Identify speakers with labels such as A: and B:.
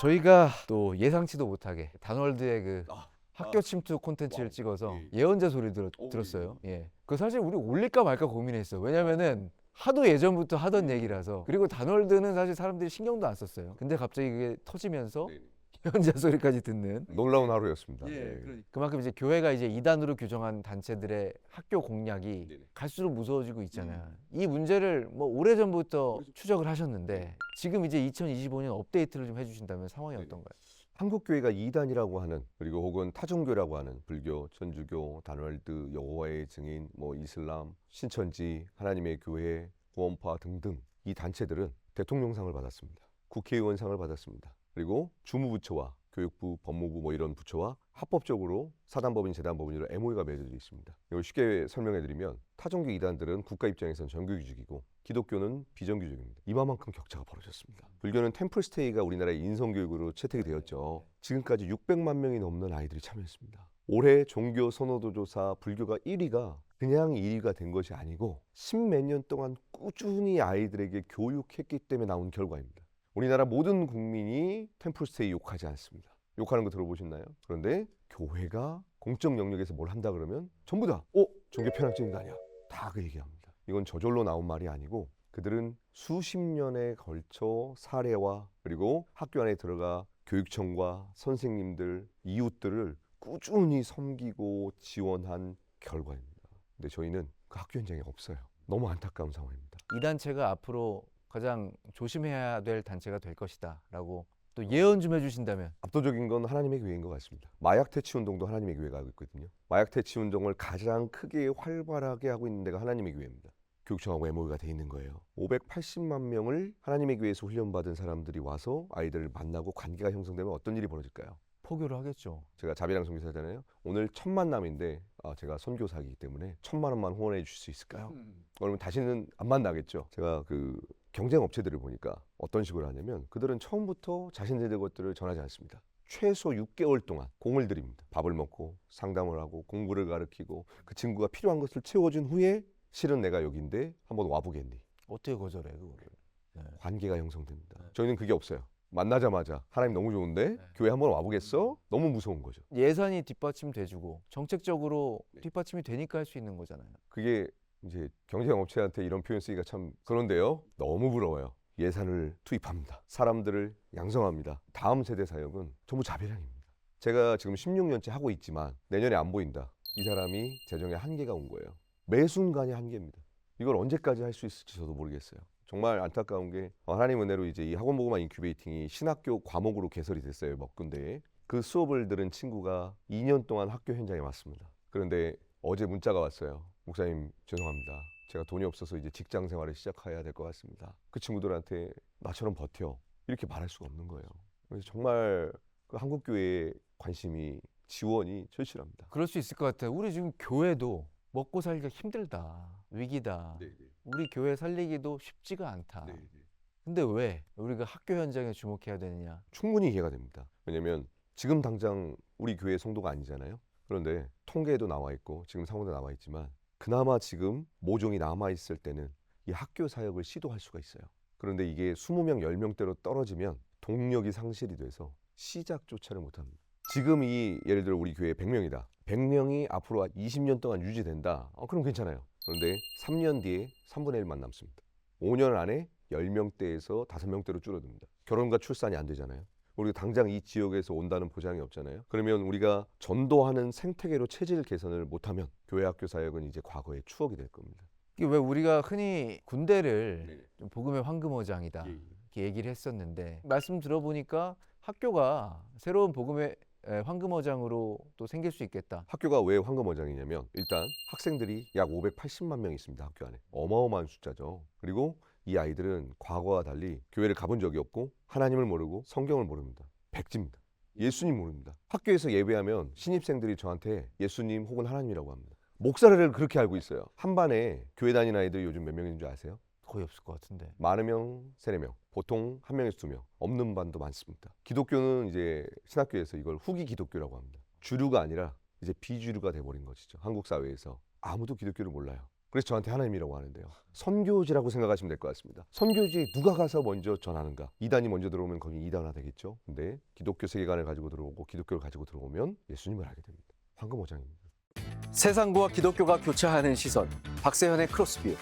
A: 저희가 또 예상치도 못하게 단월드의 그
B: 아,
A: 학교 침투 콘텐츠를
B: 와우.
A: 찍어서
B: 예.
A: 예언자 소리 들었어요. 예. 그 사실 우리 올릴까 말까 고민했어. 왜냐면은 하도 예전부터 하던 얘기라서. 그리고 단월드는 사실 사람들이 신경도 안 썼어요. 근데 갑자기 그게 터지면서
B: 네네.
A: 예언자 소리까지 듣는.
B: 놀라운 하루였습니다.
A: 그만큼 이제 교회가 이제 이단으로 규정한 단체들의 학교 공략이
B: 네네.
A: 갈수록 무서워지고 있잖아요. 이 문제를 뭐 오래전부터 추적을 하셨는데 지금 이제 2025년 업데이트를 좀 해주신다면 상황이
B: 네네.
A: 어떤가요?
B: 한국 교회가 이단이라고 하는, 그리고 혹은 타종교라고 하는 불교, 천주교, 단월드, 여호와의 증인, 뭐 이슬람, 신천지, 하나님의 교회, 구원파 등등 이 단체들은 대통령상을 받았습니다. 국회의원상을 받았습니다. 그리고 주무부처와 교육부, 법무부 뭐 이런 부처와 합법적으로 사단법인, 재단법인으로 MOU가 맺어져 있습니다. 이걸 쉽게 설명해드리면 타종교 이단들은 국가 입장에서는 정규직이고 기독교는 비정규직입니다. 이만큼 격차가 벌어졌습니다. 불교는 템플스테이가 우리나라의 인성교육으로 채택이 되었죠. 지금까지 600만 명이 넘는 아이들이 참여했습니다. 올해 종교 선호도 조사 불교가 1위가 그냥 1위가 된 것이 아니고 10몇 년 동안 꾸준히 아이들에게 교육했기 때문에 나온 결과입니다. 우리나라 모든 국민이 템플스테이 욕하지 않습니다. 욕하는 거 들어보셨나요? 그런데 교회가 공적 영역에서 뭘 한다 그러면 전부 다 종교 편향적인 거 아니야? 다 그 얘기합니다. 이건 저절로 나온 말이 아니고 그들은 수십 년에 걸쳐 사례와 그리고 학교 안에 들어가 교육청과 선생님들, 이웃들을 꾸준히 섬기고 지원한 결과입니다. 근데 저희는 그 학교 현장에 없어요. 너무 안타까운 상황입니다.
A: 이 단체가 앞으로 가장 조심해야 될 단체가 될 것이다라고 또 예언 좀 해주신다면.
B: 압도적인 건 하나님의 교회인 것 같습니다. 마약 퇴치 운동도 하나님의 교회가 하고 있거든요. 마약 퇴치 운동을 가장 크게 활발하게 하고 있는 데가 하나님의 교회입니다. 교육청하고 MOU가 돼 있는 거예요. 580만 명을 하나님의 교회에서 훈련받은 사람들이 와서 아이들을 만나고 관계가 형성되면 어떤 일이 벌어질까요?
A: 포교를 하겠죠.
B: 제가 자비랑 선교사잖아요. 오늘 첫 만남인데 제가 선교사이기 때문에 1,000만 원만 후원해 주실 수 있을까요? 그러면 다시는 안 만나겠죠. 제가 그 경쟁 업체들을 보니까 어떤 식으로 하냐면 그들은 처음부터 자신들의 것들을 전하지 않습니다. 최소 6개월 동안 공을 들입니다. 밥을 먹고 상담을 하고 공부를 가르치고 그 친구가 필요한 것을 채워준 후에 실은 내가 여기인데 한번 와보겠니?
A: 어떻게 거절해 그거를? 네.
B: 관계가 형성됩니다. 저희는 그게 없어요. 만나자마자 하나님 너무 좋은데 교회 한번 와보겠어? 너무 무서운 거죠.
A: 예산이 뒷받침돼주고 정책적으로 뒷받침이 되니까 할 수 있는 거잖아요.
B: 그게 이제 경쟁 업체한테 이런 표현 쓰기가 참 그런데요. 너무 부러워요. 예산을 투입합니다. 사람들을 양성합니다. 다음 세대 사역은 전부 자비량입니다. 제가 지금 16년째 하고 있지만 내년에 안 보인다. 이 사람이 재정에 한계가 온 거예요. 매 순간이 한계입니다. 이걸 언제까지 할 수 있을지 저도 모르겠어요. 정말 안타까운 게 하나님 은혜로 이제 이 학원보고만 인큐베이팅이 신학교 과목으로 개설이 됐어요. 몇 군데에. 그 수업을 들은 친구가 2년 동안 학교 현장에 왔습니다. 그런데 어제 문자가 왔어요. 목사님 죄송합니다. 제가 돈이 없어서 이제 직장 생활을 시작해야 될 것 같습니다. 그 친구들한테 나처럼 버텨 이렇게 말할 수가 없는 거예요. 그래서 정말 그 한국 교회의 관심이 지원이 절실합니다.
A: 그럴 수 있을 것 같아요. 우리 지금 교회도 먹고 살기가 힘들다, 위기다. 우리 교회 살리기도 쉽지가 않다. 근데 왜 우리가 학교 현장에 주목해야 되느냐?
B: 충분히 이해가 됩니다. 왜냐면 지금 당장 우리 교회 성도가 아니잖아요. 그런데 통계에도 나와 있고 지금 상황도 나와 있지만 그나마 지금 모종이 남아 있을 때는 이 학교 사역을 시도할 수가 있어요. 그런데 이게 20명, 10명대로 떨어지면 동력이 상실이 돼서 시작조차를 못합니다. 지금 이 예를 들어 우리 교회 100명이다. 100명이 앞으로 20년 동안 유지된다. 그럼 괜찮아요. 그런데 3년 뒤에 3분의 1만 남습니다. 5년 안에 10명대에서 5명대로 줄어듭니다. 결혼과 출산이 안 되잖아요. 우리가 당장 이 지역에서 온다는 보장이 없잖아요. 그러면 우리가 전도하는 생태계로 체질 개선을 못하면 교회 학교 사역은 이제 과거의 추억이 될 겁니다.
A: 이게 왜 우리가 흔히 군대를 좀 복음의 황금어장이다 이렇게 얘기를 했었는데 말씀 들어보니까 학교가 새로운 복음의 황금어장으로 또 생길 수 있겠다.
B: 학교가 왜 황금어장이냐면 일단 학생들이 약 580만 명 있습니다. 학교 안에. 어마어마한 숫자죠. 그리고 이 아이들은 과거와 달리 교회를 가본 적이 없고 하나님을 모르고 성경을 모릅니다. 백지입니다. 예수님 모릅니다. 학교에서 예배하면 신입생들이 저한테 예수님 혹은 하나님이라고 합니다. 목사를 그렇게 알고 있어요. 한 반에 교회 다니는 아이들 요즘 몇 명인 줄 아세요?
A: 거의 없을 것 같은데.
B: 많으면 3, 4명. 보통 1명에서 2명. 없는 반도 많습니다. 기독교는 이제 신학교에서 이걸 후기 기독교라고 합니다. 주류가 아니라 이제 비주류가 돼버린 것이죠. 한국 사회에서. 아무도 기독교를 몰라요. 그래서 저한테 하나님이라고 하는데요. 선교지라고 생각하시면 될 것 같습니다. 선교지에 누가 가서 먼저 전하는가? 이단이 먼저 들어오면 거기 이단화 되겠죠. 근데 기독교 세계관을 가지고 들어오고 기독교를 가지고 들어오면 예수님을 알게 됩니다. 황금어장입니다.
A: 세상과 기독교가 교차하는 시선, 박세현의 크로스뷰.